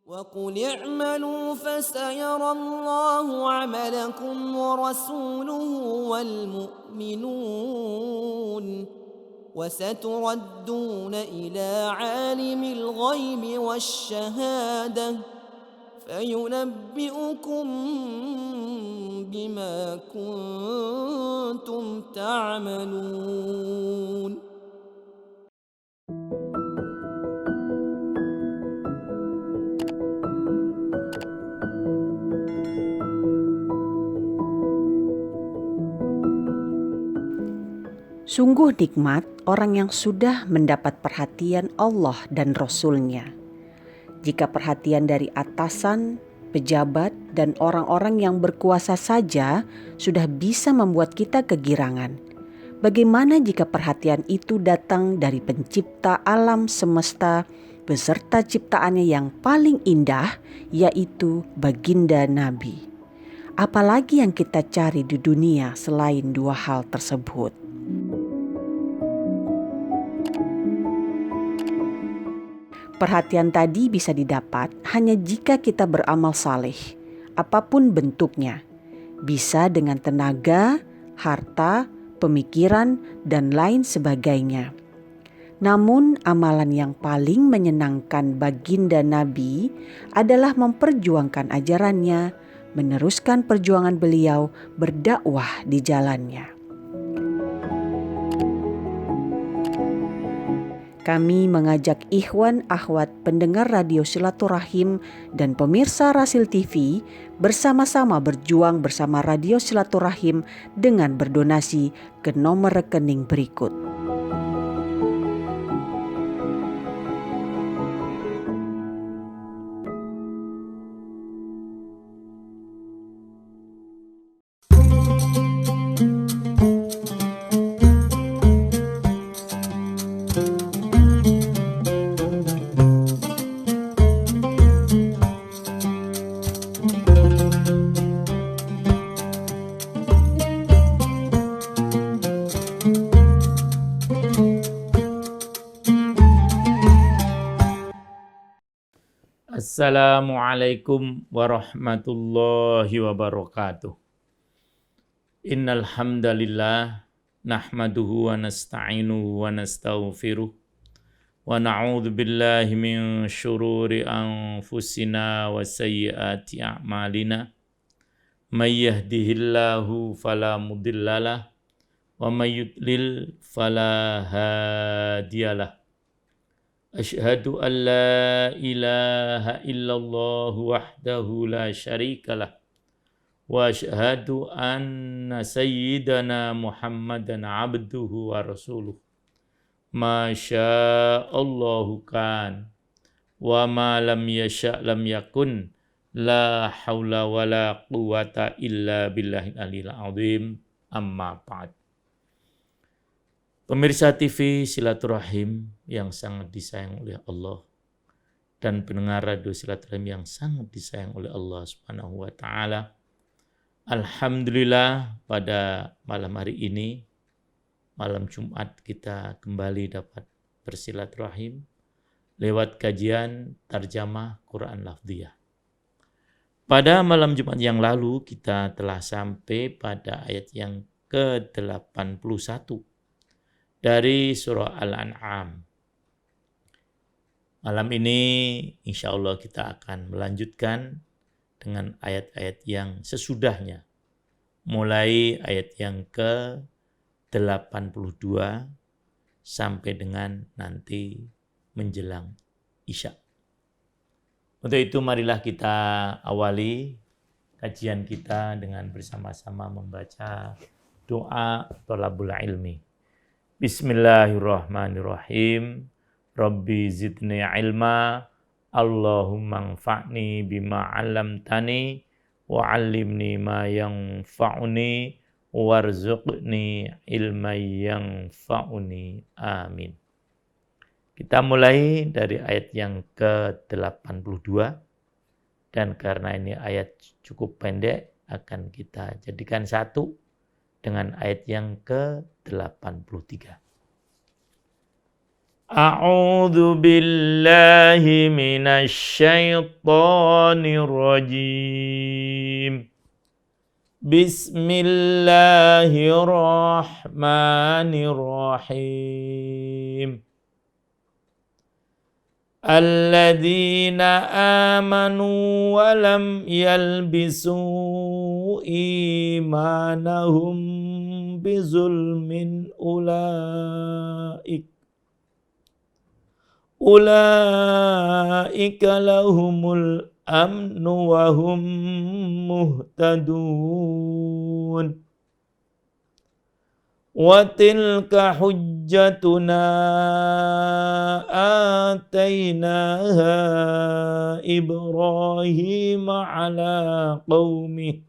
وقل اعملوا فسيرى الله عملكم ورسوله والمؤمنون وستردون إلى عالم الغيب والشهادة فينبئكم بما كنتم تعملون. Sungguh nikmat orang yang sudah mendapat perhatian Allah dan Rasul-Nya. Jika perhatian dari atasan, pejabat, dan orang-orang yang berkuasa saja sudah bisa membuat kita kegirangan, bagaimana jika perhatian itu datang dari pencipta alam semesta beserta ciptaannya yang paling indah, yaitu baginda Nabi? Apalagi yang kita cari di dunia selain dua hal tersebut? Perhatian tadi bisa didapat hanya jika kita beramal saleh, apapun bentuknya. Bisa dengan tenaga, harta, pemikiran, dan lain sebagainya. Namun amalan yang paling menyenangkan baginda Nabi adalah memperjuangkan ajarannya, meneruskan perjuangan beliau berdakwah di jalannya. Kami mengajak ikhwan akhwat pendengar radio Silaturahim dan pemirsa Rasil TV bersama-sama berjuang bersama radio Silaturahim dengan berdonasi ke nomor rekening berikut. Assalamualaikum warahmatullahi wabarakatuh. Innal hamdalillah nahmaduhu wa nasta'inuhu wa nastaghfiruh wa na'udzu billahi min syururi anfusina wa sayyiati a'malina. May yahdihillahu fala mudhillalah wa may yudlil fala hadiyalah. Asyhadu an la ilaha illallah wahdahu la syarikalah wa asyhadu anna sayyidana Muhammadan abduhu wa rasuluh. Masyaallahu kan wa ma lam yasha' lam yakun la haula wa la quwata illa billahil aliyil azim. Amma ba'd. Pemirsa TV Silaturahim yang sangat disayang oleh Allah dan pendengar radio Silaturahim yang sangat disayang oleh Allah Subhanahu wa taala. Alhamdulillah pada malam hari ini, malam Jumat, kita kembali dapat bersilaturahim lewat kajian tarjamah Quran Lafdhiyah. Pada malam Jumat yang lalu kita telah sampai pada ayat yang ke-81 dari surah Al-An'am. Malam ini insya Allah kita akan melanjutkan dengan ayat-ayat yang sesudahnya. Mulai ayat yang ke-82 sampai dengan nanti menjelang Isya. Untuk itu marilah kita awali kajian kita dengan bersama-sama membaca doa thalabul ilmi. Bismillahirrahmanirrahim. Rabbi zidni ilma. Allahumma anfa'ni bima 'allamtani wa 'allimni ma yanfa'uni warzuqni ilman yanfa'uni. Amin. Kita mulai dari ayat yang ke-82 dan karena ini ayat cukup pendek akan kita jadikan satu dengan ayat yang ke-83. A'udzu billahi minasy syaithanir rajim. Bismillahirrahmanirrahim. Alladzina amanu wa lam yalbisu imanahum bizulmin ulaika lahumul amnu wa hum muhtadun. Wa tilka hujjatuna atainaha Ibrahim ala qaumih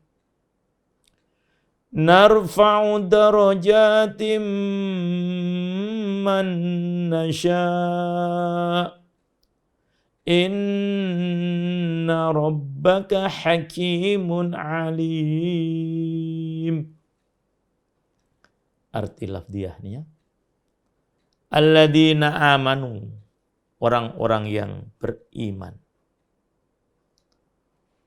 narfa'u darajatim man nasha' inna rabbaka hakimun alim. Arti lafdiyahnya, alladzina amanu, orang-orang yang beriman,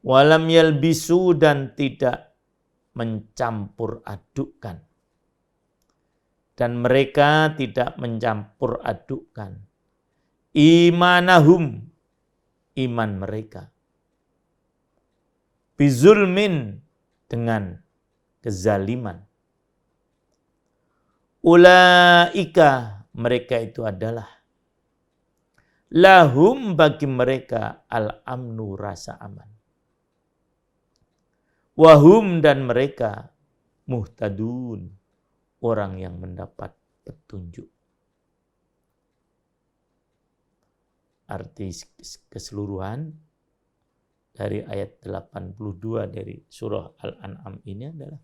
walam yalbisu, dan tidak mencampur adukkan, dan mereka tidak mencampur adukkan imanahum, iman mereka, bizulmin, dengan kezaliman. Ulaika, mereka itu adalah, lahum, bagi mereka, al-amnu, rasa aman. Wahum, dan mereka, muhtadun, orang yang mendapat petunjuk. Arti keseluruhan dari ayat 82 dari surah Al-An'am ini adalah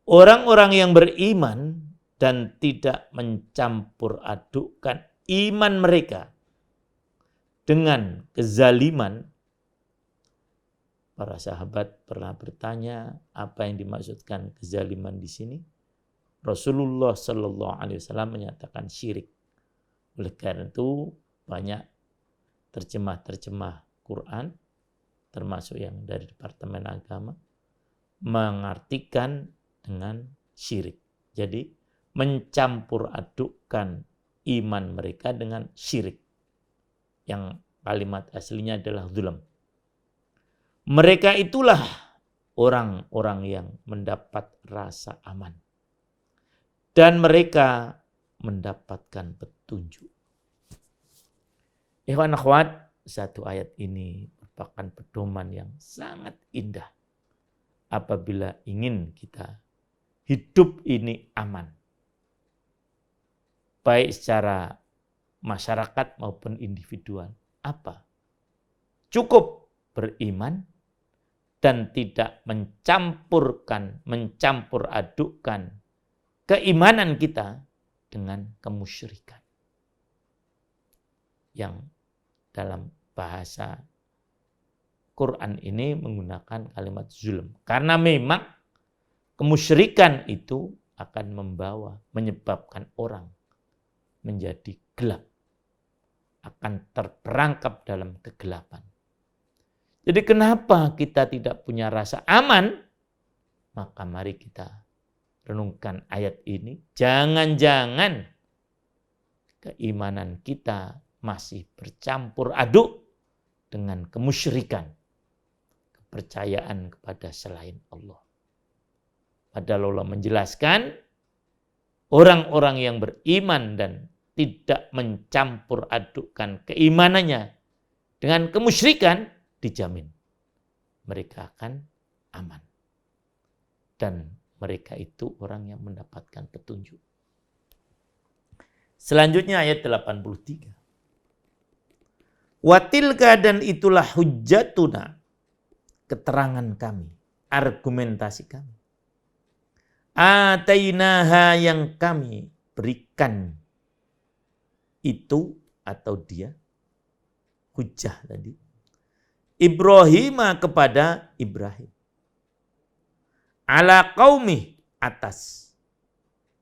orang-orang yang beriman dan tidak mencampur adukkan iman mereka dengan kezaliman. Para sahabat pernah bertanya, apa yang dimaksudkan kezaliman di sini? Rasulullah Shallallahu Alaihi Wasallam menyatakan syirik. Oleh karena itu banyak terjemah Quran, termasuk yang dari Departemen Agama, mengartikan dengan syirik. Jadi mencampur adukkan iman mereka dengan syirik. Yang kalimat aslinya adalah zulm. Mereka itulah orang-orang yang mendapat rasa aman. Dan mereka mendapatkan petunjuk. Ikhwan akhwat, satu ayat ini merupakan pedoman yang sangat indah apabila ingin kita hidup ini aman, baik secara masyarakat maupun individual. Apa? Cukup beriman dan tidak mencampur adukkan keimanan kita dengan kemusyrikan. Yang dalam bahasa Quran ini menggunakan kalimat zulm. Karena memang kemusyrikan itu akan menyebabkan orang menjadi gelap. Akan terperangkap dalam kegelapan. Jadi kenapa kita tidak punya rasa aman? Maka mari kita renungkan ayat ini. Jangan-jangan keimanan kita masih bercampur aduk dengan kemusyrikan. Kepercayaan kepada selain Allah. Padahal Allah menjelaskan orang-orang yang beriman dan tidak mencampur adukkan keimanannya dengan kemusyrikan, dijamin mereka akan aman. Dan mereka itu orang yang mendapatkan petunjuk. Selanjutnya ayat 83. Watilka, dan itulah hujjatuna, keterangan kami, argumentasi kami. Atainaha, yang kami berikan itu atau dia, hujjah tadi, Ibrahim, kepada Ibrahim. Ala qaumih, atas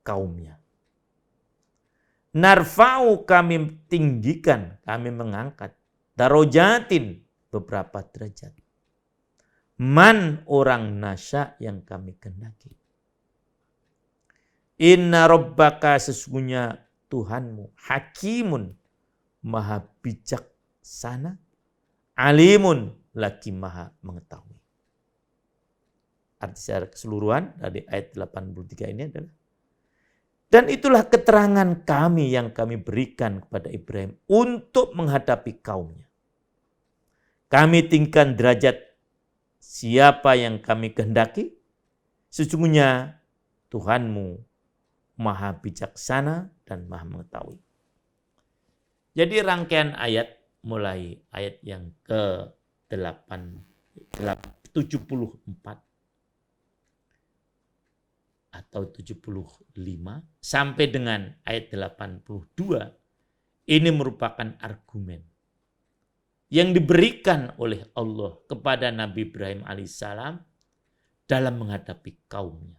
kaumnya. Narfa'u kami tinggikan, kami mengangkat. Darajatin beberapa derajat. Man orang nasya yang kami kehendaki. Inna rabbaka sesungguhnya Tuhanmu hakimun maha bijaksana, alimun lagi maha mengetahui. Arti secara keseluruhan dari ayat 83 ini adalah, dan itulah keterangan kami yang kami berikan kepada Ibrahim untuk menghadapi kaumnya. Kami tinggikan derajat siapa yang kami kehendaki. Sesungguhnya Tuhanmu maha bijaksana dan maha mengetahui. Jadi rangkaian ayat mulai ayat yang ke-74 atau 75 sampai dengan ayat 82 ini merupakan argumen yang diberikan oleh Allah kepada Nabi Ibrahim alaihissalam dalam menghadapi kaumnya.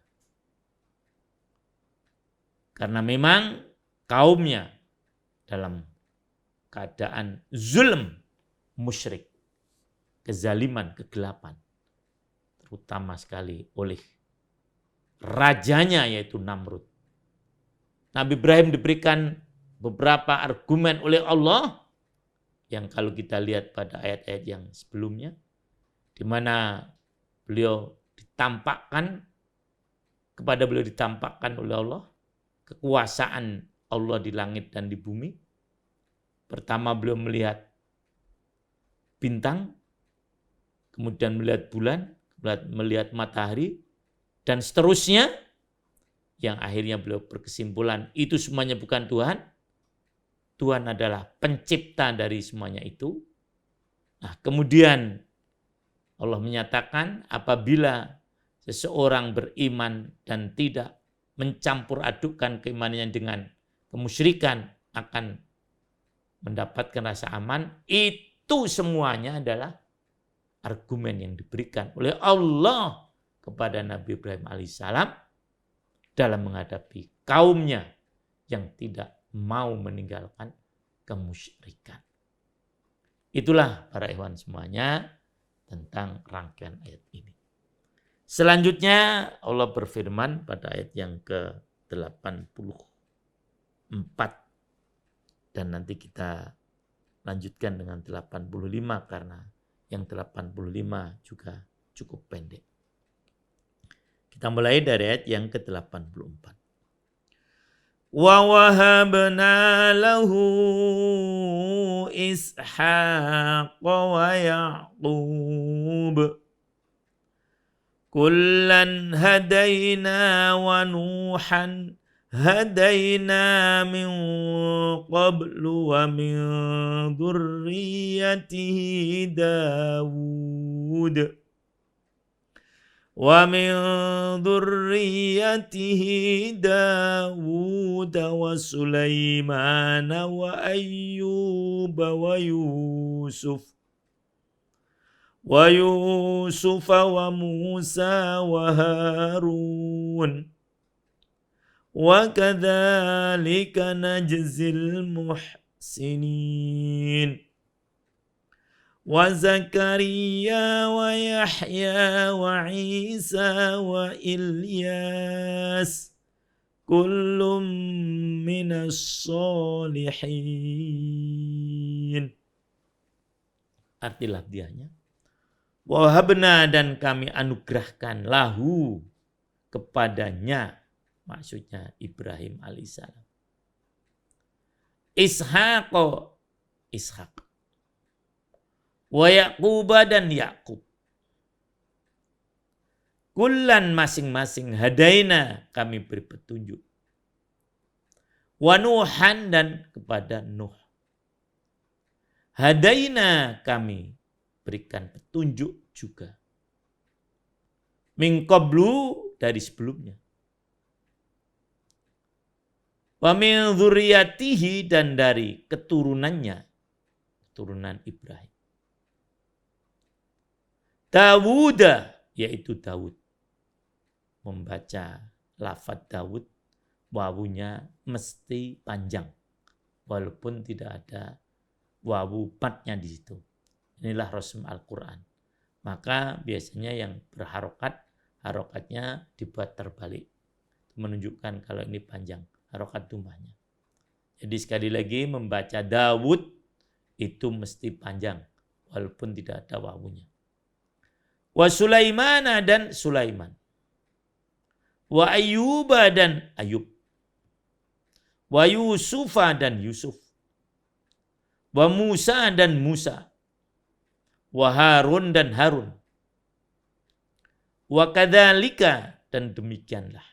Karena memang kaumnya dalam keadaan zulm, musyrik, kezaliman, kegelapan, terutama sekali oleh rajanya yaitu Namrud. Nabi Ibrahim diberikan beberapa argumen oleh Allah yang kalau kita lihat pada ayat-ayat yang sebelumnya, di mana beliau ditampakkan oleh Allah kekuasaan Allah di langit dan di bumi. Pertama beliau melihat bintang, kemudian melihat bulan, melihat matahari, dan seterusnya, yang akhirnya beliau berkesimpulan itu semuanya bukan Tuhan. Tuhan adalah pencipta dari semuanya itu. Nah, kemudian Allah menyatakan apabila seseorang beriman dan tidak mencampur adukkan keimanannya dengan kemusyrikan akan mendapatkan rasa aman. Itu semuanya adalah argumen yang diberikan oleh Allah kepada Nabi Ibrahim alaihissalam dalam menghadapi kaumnya yang tidak mau meninggalkan kemusyrikan. Itulah para ikhwan semuanya tentang rangkaian ayat ini. Selanjutnya Allah berfirman pada ayat yang ke-84 dan nanti kita lanjutkan dengan 85 karena yang 85 juga cukup pendek. Kita mulai dari ayat yang ke-84. Wa wahabna lahu Ishaq wa Ya'qub kullan hadaina wa Nuhan hadaina min qablu wa min dhurriyyatihi Dawud ومن ذريته داود وسليمان وأيوب ويوسف وموسى وهارون وكذلك نجزي المحسنين وزكريا ويحيى وعيسى وإلياس كل من الصالحين. Arti lafziahnya, wahabna dan kami anugerahkan lahu kepadanya, maksudnya Ibrahim alaihissalam, Ishaq, wa Yaquba dan Yakub. Kullan masing-masing hadaina kami beri petunjuk. Wa Nuhan dan kepada Nuh. Hadaina kami berikan petunjuk juga. Min qablu dari sebelumnya. Wa min dzurriyyatihi dan dari keturunannya, keturunan Ibrahim. Dawud, yaitu Daud. Membaca lafaz Daud, wawunya mesti panjang. walaupun tidak ada wawu matnya di situ. Inilah rasm Al-Quran. Maka biasanya yang berharokat, harokatnya dibuat terbalik. Menunjukkan kalau ini panjang, harokat dumahnya. Jadi sekali lagi membaca Dawud itu mesti panjang, walaupun tidak ada wawunya. Wa Sulaimana dan Sulaiman. Wa Ayyuba dan Ayub. Wa Yusufa dan Yusuf. Wa Musa dan Musa. Wa Harun dan Harun. Wa kadzalika dan demikianlah.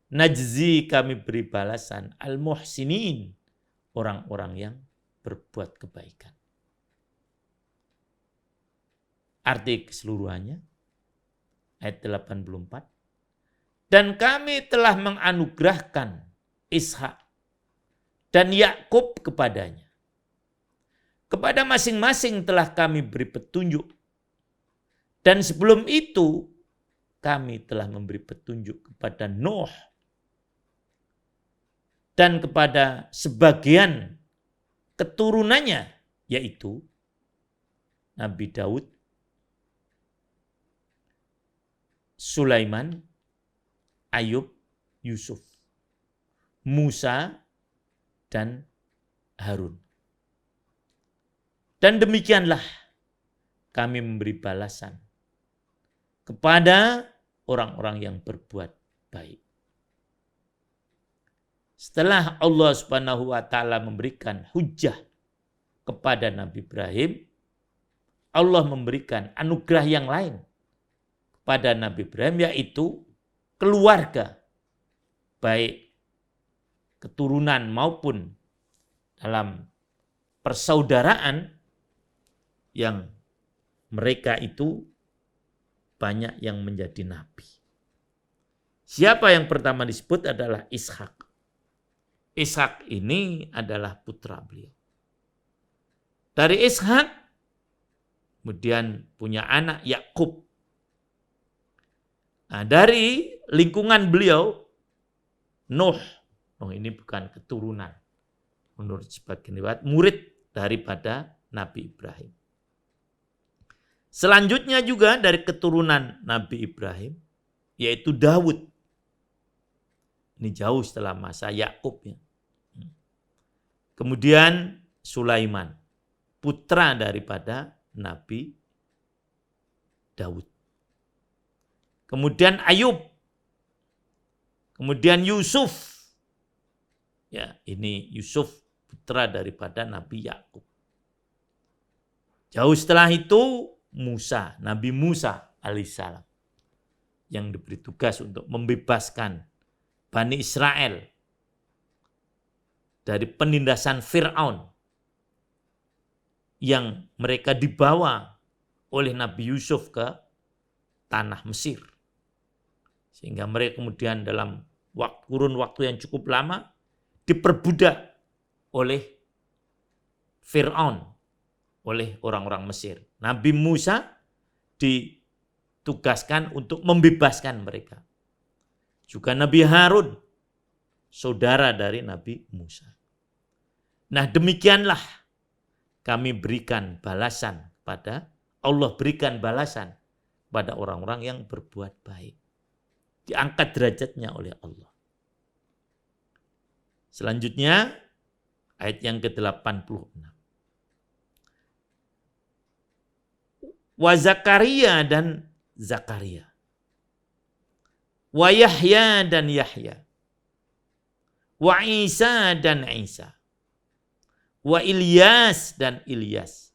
Najzi kami beri balasan al-muhsinin, orang-orang yang berbuat kebaikan. Arti keseluruhannya ayat 84. Dan kami telah menganugerahkan Ishak dan Yakub kepadanya. Kepada masing-masing telah kami beri petunjuk. Dan sebelum itu kami telah memberi petunjuk kepada Nuh dan kepada sebagian keturunannya, yaitu Nabi Daud, Sulaiman, Ayub, Yusuf, Musa, dan Harun. Dan demikianlah kami memberi balasan kepada orang-orang yang berbuat baik. Setelah Allah Subhanahu wa taala memberikan hujjah kepada Nabi Ibrahim, Allah memberikan anugerah yang lain kepada Nabi Ibrahim, yaitu keluarga, baik keturunan maupun dalam persaudaraan, yang mereka itu banyak yang menjadi nabi. Siapa yang pertama disebut adalah Ishak. Ishak ini adalah putra beliau. Dari Ishak kemudian punya anak Yakub. Nah, dari lingkungan beliau Nuh. Nuh ini bukan keturunan. Menurut sebagian riwayat murid daripada Nabi Ibrahim. Selanjutnya juga dari keturunan Nabi Ibrahim, yaitu Dawud. Ini jauh setelah masa Yakub ya. Kemudian Sulaiman, putra daripada Nabi Dawud. Kemudian Ayub. Kemudian Yusuf. Ya, ini Yusuf putra daripada Nabi Yakub. Jauh setelah itu Musa, Nabi Musa alaihissalam, yang diberi tugas untuk membebaskan Bani Israel dari penindasan Fir'aun yang mereka dibawa oleh Nabi Yusuf ke tanah Mesir. Sehingga mereka kemudian dalam kurun waktu yang cukup lama diperbudak oleh Fir'aun, oleh orang-orang Mesir. Nabi Musa ditugaskan untuk membebaskan mereka. Juga Nabi Harun, saudara dari Nabi Musa. Nah, demikianlah kami berikan balasan pada Allah, berikan balasan pada orang-orang yang berbuat baik. Diangkat derajatnya oleh Allah. Selanjutnya ayat yang ke-86. Wa Zakaria dan Zakaria. Wa Yahya dan Yahya. Wa Isa dan Isa. Wa Ilyas dan Ilyas.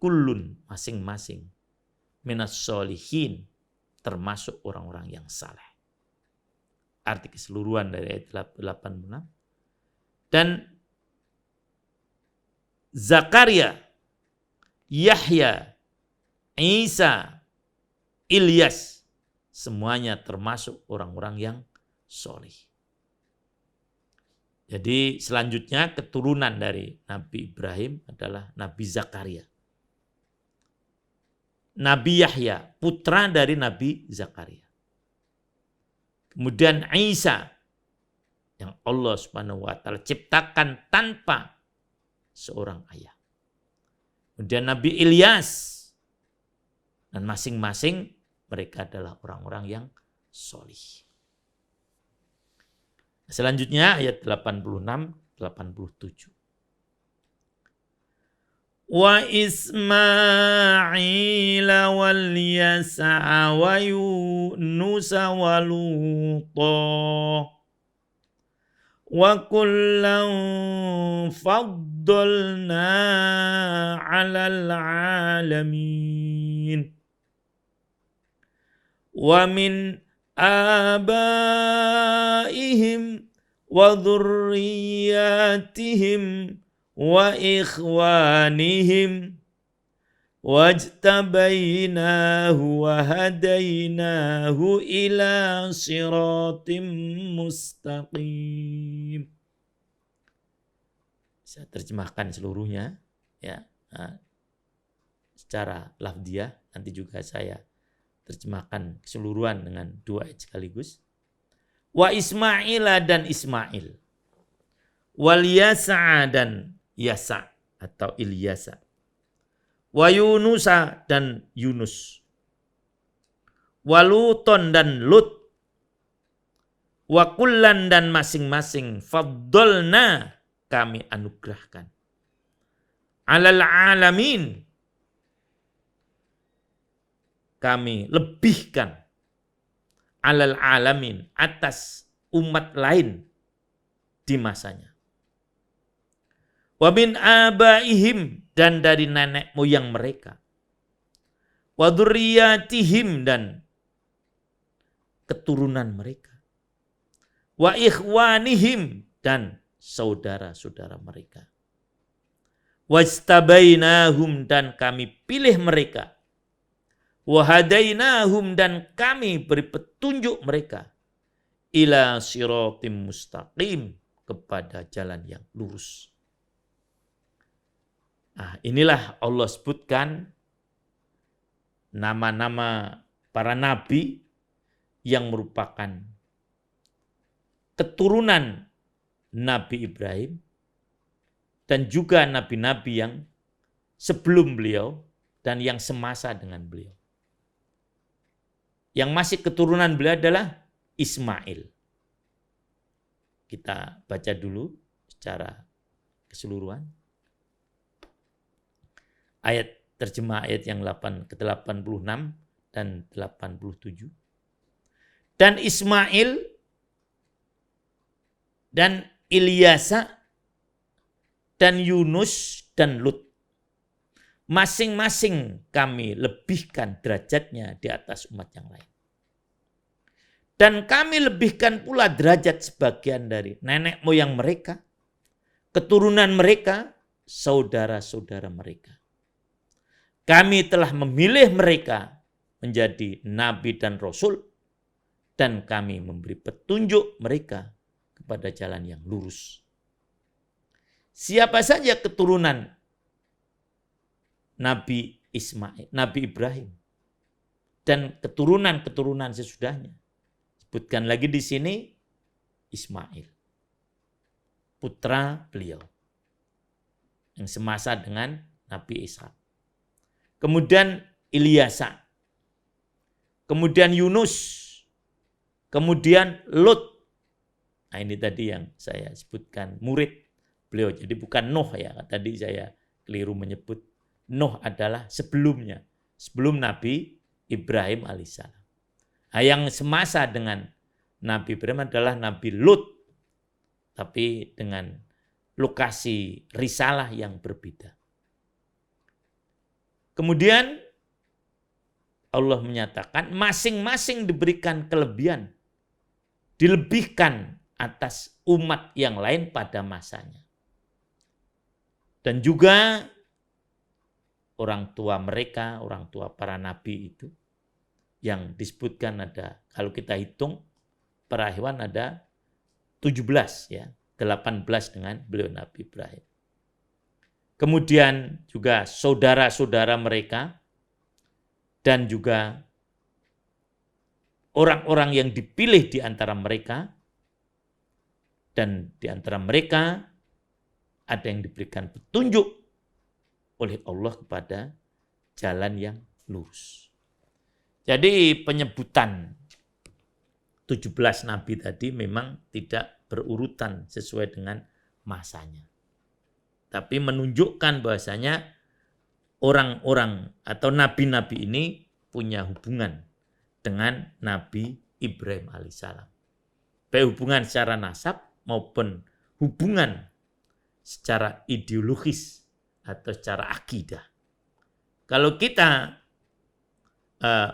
Kullun masing-masing minas sholihin, termasuk orang-orang yang saleh. Arti keseluruhan dari ayat 86. Dan Zakaria, Yahya, Isa, Ilyas, semuanya termasuk orang-orang yang soleh. Jadi selanjutnya keturunan dari Nabi Ibrahim adalah Nabi Zakaria. Nabi Yahya, putra dari Nabi Zakaria. Kemudian Isa, yang Allah Subhanahu wa taala ciptakan tanpa seorang ayah. Kemudian Nabi Ilyas, dan masing-masing mereka adalah orang-orang yang solih. Selanjutnya ayat 86-87. Wa Ismaila wal Yasa wa Yunus wa Luta wa kullan faddalna 'alal 'alamin wa min abaihim wa dhurriyyatihim wa ikhwanihim wajtabainahu wa hadainahu ila siratim mustaqim. Saya terjemahkan seluruhnya ya, secara lafdiyah, nanti juga saya terjemahkan keseluruhan dengan 2 ayat sekaligus. Wa Ismaila dan Ismail, wal Yasa dan Yasa atau Ilyasa, wa Yunusa dan Yunus, wa Luton dan Lut, wa kullan dan masing-masing faddalna kami anugerahkan, alal alamin kami lebihkan, alal alamin atas umat lain di masanya. Wa min abaihim dan dari nenek moyang mereka. Wa dzurriyyatihim dan keturunan mereka. Wa ikhwanihim dan saudara-saudara mereka. Wastabainahum dan kami pilih mereka. Wa hadainahum dan kami beri petunjuk mereka. Ila siratim mustaqim, kepada jalan yang lurus. Nah, inilah Allah sebutkan nama-nama para nabi yang merupakan keturunan Nabi Ibrahim dan juga nabi-nabi yang sebelum beliau dan yang semasa dengan beliau. Yang masih keturunan beliau adalah Ismail. Kita baca dulu secara keseluruhan. Ayat terjemah ayat yang ke-86 dan 87. Dan Ismail dan Ilyasa dan Yunus dan Lut, masing-masing kami lebihkan derajatnya di atas umat yang lain. Dan kami lebihkan pula derajat sebagian dari nenek moyang mereka, keturunan mereka, saudara-saudara mereka. Kami telah memilih mereka menjadi nabi dan rasul, dan kami memberi petunjuk mereka kepada jalan yang lurus. Siapa saja keturunan Nabi Ismail, Nabi Ibrahim, dan keturunan-keturunan sesudahnya. Sebutkan lagi di sini Ismail, putra beliau, yang semasa dengan Nabi Ishak. Kemudian Ilyasa, kemudian Yunus, kemudian Lut. Nah, ini tadi yang saya sebutkan murid beliau. Jadi bukan Nuh ya, tadi saya keliru menyebut. Nuh adalah sebelumnya, sebelum Nabi Ibrahim alaihissalam. Nah, yang semasa dengan Nabi Ibrahim adalah Nabi Lut, tapi dengan lokasi risalah yang berbeda. Kemudian Allah menyatakan masing-masing diberikan kelebihan, dilebihkan atas umat yang lain pada masanya. Dan juga orang tua mereka, orang tua para nabi itu, yang disebutkan ada, kalau kita hitung para hewan ada 17 ya, 18 dengan beliau Nabi Ibrahim. Kemudian juga saudara-saudara mereka dan juga orang-orang yang dipilih di antara mereka Dan di antara mereka ada yang diberikan petunjuk oleh Allah kepada jalan yang lurus. Jadi penyebutan 17 nabi tadi memang tidak berurutan sesuai dengan masanya. Tapi menunjukkan bahwasanya orang-orang atau nabi-nabi ini punya hubungan dengan Nabi Ibrahim alaihissalam. Baik hubungan secara nasab maupun hubungan secara ideologis atau secara akidah. Kalau kita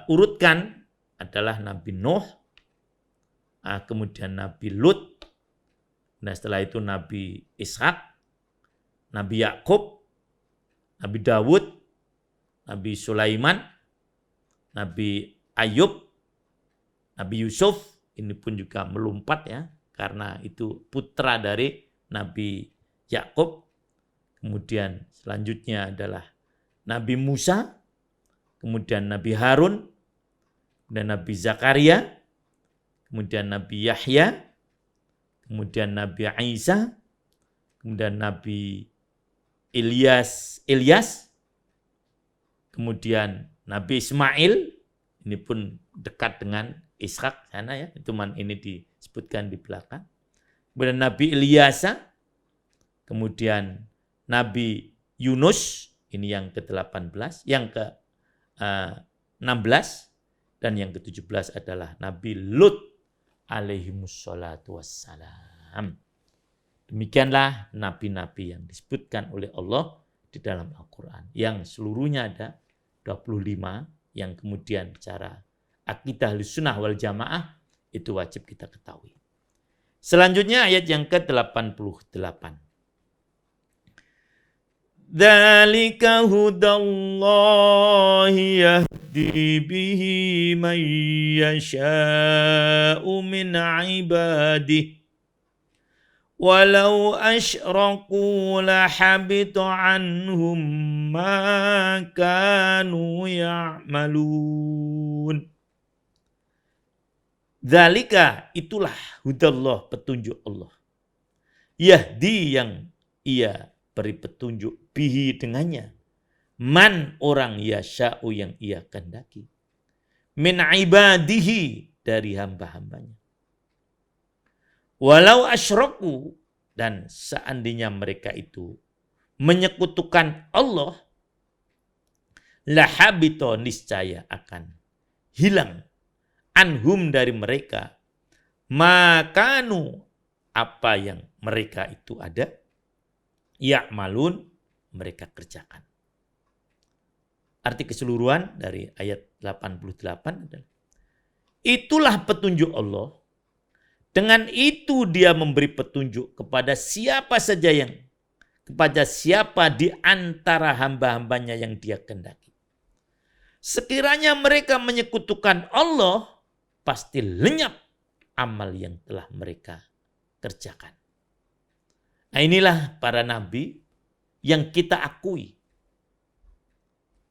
urutkan adalah Nabi Nuh, kemudian Nabi Lut, dan setelah itu Nabi Ishak, Nabi Yakub, Nabi Dawud, Nabi Sulaiman, Nabi Ayub, Nabi Yusuf, ini pun juga melompat ya, karena itu putra dari Nabi Yakub. Kemudian selanjutnya adalah Nabi Musa, kemudian Nabi Harun, dan Nabi Zakaria, kemudian Nabi Yahya, kemudian Nabi Isa, kemudian Nabi Ilyas, kemudian Nabi Ismail, ini pun dekat dengan Ishak sana ya, itu ini disebutkan di belakang. Kemudian Nabi Ilyasa, kemudian Nabi Yunus, ini yang ke-18, yang ke-16, dan yang ke-17 adalah Nabi Lut alaihimussalatu wassalam. Demikianlah nabi-nabi yang disebutkan oleh Allah di dalam Al-Quran. Yang seluruhnya ada 25, yang kemudian secara akidah Ahlussunnah wal Jamaah itu wajib kita ketahui. Selanjutnya ayat yang ke-88. Dzalika hudallahi yahdi bihi man yasha'u min ibadihi walau asyraku lahabita anhum ma kanu ya'malun. Dzalika, itulah hudallah, petunjuk Allah. Yahdi, yang ia beri petunjuk, bihi, dengannya, man, orang, yasha'u, yang ia kehendaki, min ibadihi, dari hamba-hambanya. Walau asyraku, dan seandainya mereka itu menyekutukan Allah, lahabito, niscaya akan hilang, anhum, dari mereka, makanu, apa yang mereka itu ada, ya'malun, mereka kerjakan. Arti keseluruhan dari ayat 88 adalah itulah petunjuk Allah. Dengan itu dia memberi petunjuk kepada siapa saja kepada siapa di antara hamba-hambanya yang dia kehendaki. Sekiranya mereka menyekutukan Allah, pasti lenyap amal yang telah mereka kerjakan. Nah, inilah para nabi yang kita akui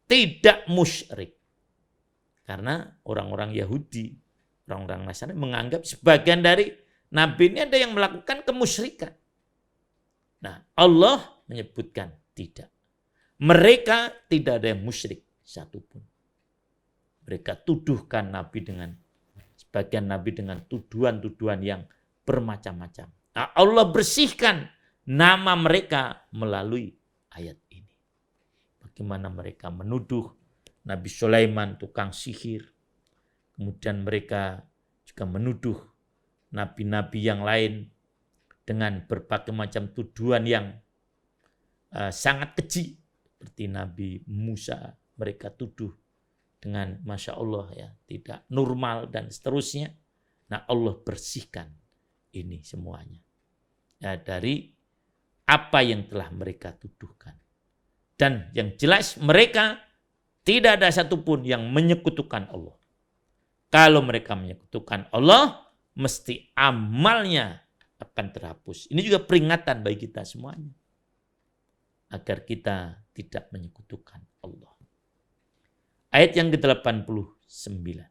tidak musyrik. Karena orang-orang Yahudi, orang-orang Nasrani menganggap sebagian dari nabi ini ada yang melakukan kemusyrikan. Nah, Allah menyebutkan tidak. Mereka tidak ada yang musyrik satupun. Mereka tuduhkan nabi sebagian nabi dengan tuduhan-tuduhan yang bermacam-macam. Nah, Allah bersihkan nama mereka melalui ayat ini. Bagaimana mereka menuduh Nabi Sulaiman tukang sihir. Kemudian mereka juga menuduh nabi-nabi yang lain dengan berbagai macam tuduhan yang sangat keji. Seperti Nabi Musa, mereka tuduh dengan Masya Allah ya, tidak normal dan seterusnya. Nah, Allah bersihkan ini semuanya ya, dari apa yang telah mereka tuduhkan. Dan yang jelas mereka tidak ada satupun yang menyekutukan Allah. Kalau mereka menyekutukan Allah, mesti amalnya akan terhapus. Ini juga peringatan bagi kita semuanya. Agar kita tidak menyekutukan Allah. Ayat yang ke-89.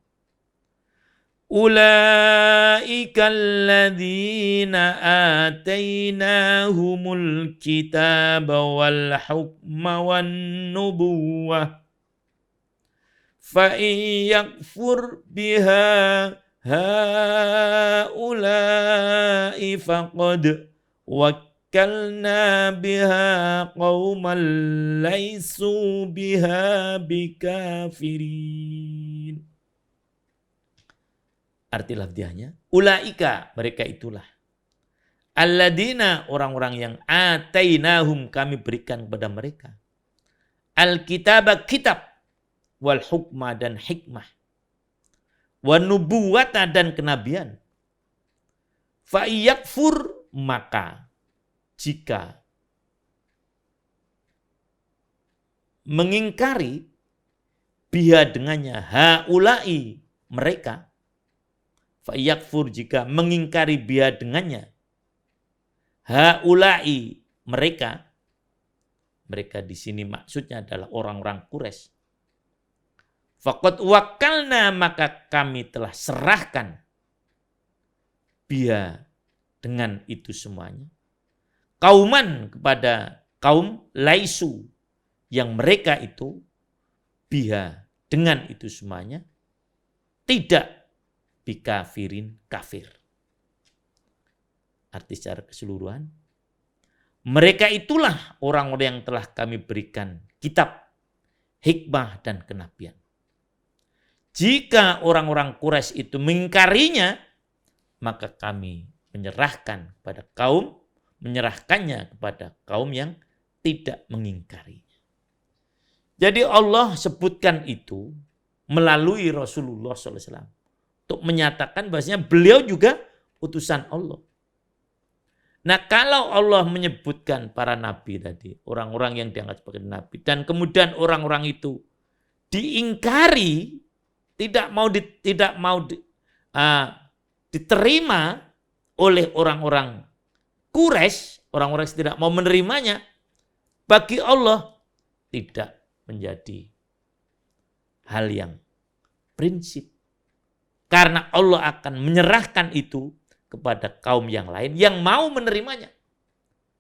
Ulaika alladzina atainahumul kitaba wal hukma wan nubuwah fa in yakfur biha haula'i faqad wakkalna biha qauman laisu biha bikafirin. Arti lafziahnya, ulaika, mereka itulah. Alladzina, orang-orang yang atainahum, kami berikan kepada mereka. Alkitaba, kitab. Wal hukma, dan hikmah. Wa nubuwata, dan kenabian. Fa iyakfur, maka jika mengingkari biha dengannya haulai, mereka, fa'yakfur, jika mengingkari biha dengannya haulai, mereka di sini maksudnya adalah orang-orang Quraisy. Faqad wakkalna, maka kami telah serahkan biha, dengan itu semuanya, kauman, kepada kaum laisu, yang mereka itu biha, dengan itu semuanya tidak bikafirin, kafir. Arti secara keseluruhan, mereka itulah orang-orang yang telah kami berikan kitab, hikmah, dan kenabian. Jika orang-orang Quraisy itu mengingkarinya, maka kami menyerahkannya kepada kaum yang tidak mengingkarinya. Jadi Allah sebutkan itu melalui Rasulullah SAW untuk menyatakan bahwasanya beliau juga utusan Allah. Nah, kalau Allah menyebutkan para nabi tadi, orang-orang yang dianggap sebagai nabi, dan kemudian orang-orang itu diingkari, tidak mau diterima oleh orang-orang Quraisy, orang-orang yang tidak mau menerimanya, bagi Allah tidak menjadi hal yang prinsip. Karena Allah akan menyerahkan itu kepada kaum yang lain yang mau menerimanya.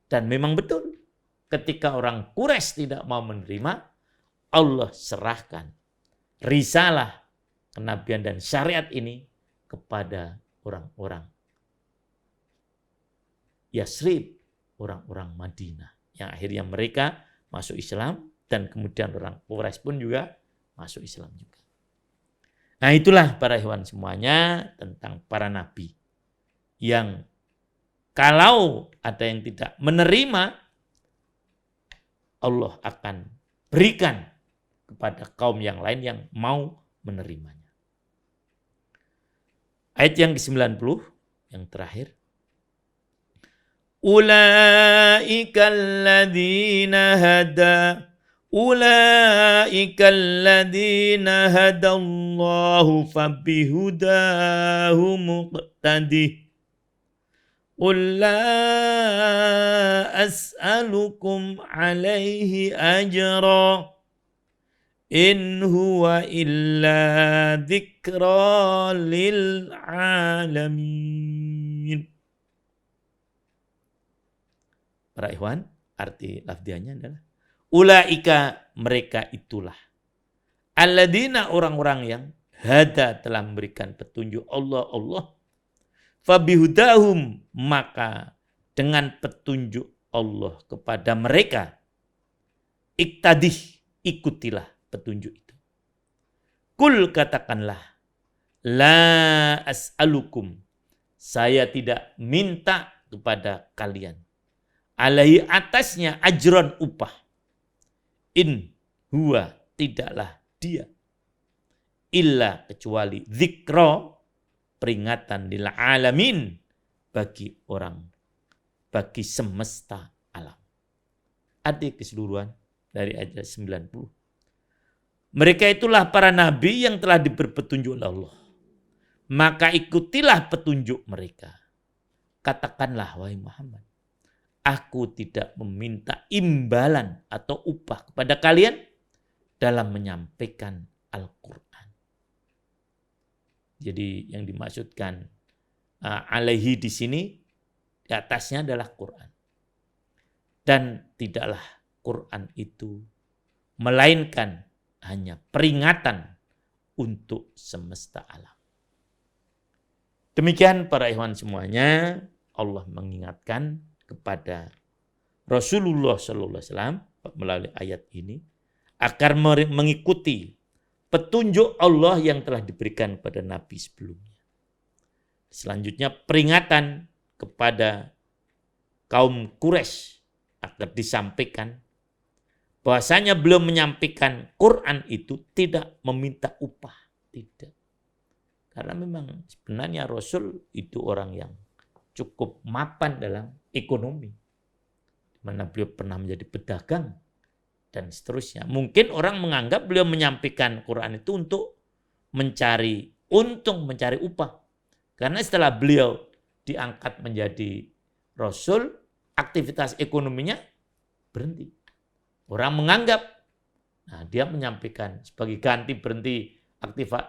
Dan memang betul, ketika orang Quraisy tidak mau menerima, Allah serahkan risalah, kenabian, dan syariat ini kepada orang-orang Yasrib, orang-orang Madinah, yang akhirnya mereka masuk Islam, dan kemudian orang Quraisy pun juga masuk Islam juga. Nah, itulah para ikhwan semuanya tentang para nabi yang kalau ada yang tidak menerima, Allah akan berikan kepada kaum yang lain yang mau menerimanya. Ayat yang ke-90 yang terakhir. Ulaika alladzina hadallahu fabihudahu muqtadih. Qul la as'alukum alaihi ajra in huwa illa dzikra lil alamin. Para ikhwan, arti lafziahnya adalah ulaika, mereka itulah, alladzina, orang-orang yang hada, telah memberikan petunjuk Allah, fabihudahum, maka dengan petunjuk Allah kepada mereka, iktadih, ikutilah petunjuk itu. Kul, katakanlah, la as'alukum, saya tidak minta kepada kalian, alaihi, atasnya, ajron, upah, in huwa, tidaklah dia, illa, kecuali, dzikra, peringatan lil alamin, bagi bagi semesta alam. Adik keseluruhan dari ayat 90. Mereka itulah para nabi yang telah diberi petunjuk oleh Allah. Maka ikutilah petunjuk mereka. Katakanlah, wahai Muhammad, aku tidak meminta imbalan atau upah kepada kalian dalam menyampaikan Al-Quran. Jadi yang dimaksudkan alaihi di sini di atasnya adalah Quran. Dan tidaklah Quran itu melainkan hanya peringatan untuk semesta alam. Demikian para ikhwan semuanya, Allah mengingatkan kepada Rasulullah SAW melalui ayat ini agar mengikuti petunjuk Allah yang telah diberikan kepada Nabi sebelumnya. Selanjutnya peringatan kepada kaum Quraisy agar disampaikan bahwasanya beliau menyampaikan Quran itu tidak meminta upah, tidak. Karena memang sebenarnya Rasul itu orang yang cukup mapan dalam ekonomi. Di mana beliau pernah menjadi pedagang dan seterusnya. Mungkin orang menganggap beliau menyampaikan Quran itu untuk mencari untung, mencari upah. Karena setelah beliau diangkat menjadi Rasul, aktivitas ekonominya berhenti. Orang menganggap, dia menyampaikan sebagai ganti berhenti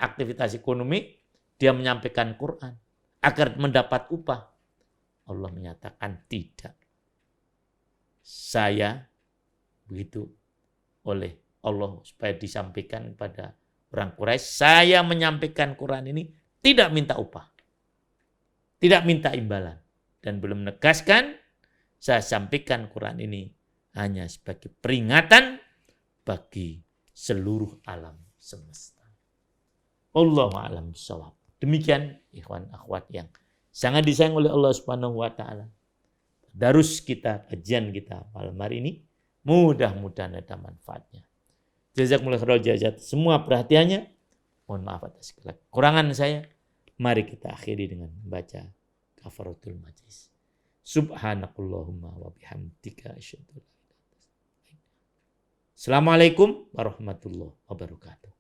aktivitas ekonomi, dia menyampaikan Quran agar mendapat upah. Allah menyatakan tidak. Saya begitu oleh Allah supaya disampaikan kepada orang Quraisy, saya menyampaikan Quran ini tidak minta upah. Tidak minta imbalan. Dan belum menegaskan, saya sampaikan Quran ini hanya sebagai peringatan bagi seluruh alam semesta. Allahu a'lam bishawab. Demikian ikhwan akhwat yang sangat disayang oleh Allah Subhanahu wa taala. Darus kita, kajian kita malam hari ini mudah-mudahan ada manfaatnya. Jazakumullah khairal jazat semua perhatiannya. Mohon maaf atas segala kekurangan saya. Mari kita akhiri dengan membaca kafaratul majlis. Subhanakallahumma wa bihamdika asyhadu an la ilaha illa anta. Assalamualaikum warahmatullahi wabarakatuh.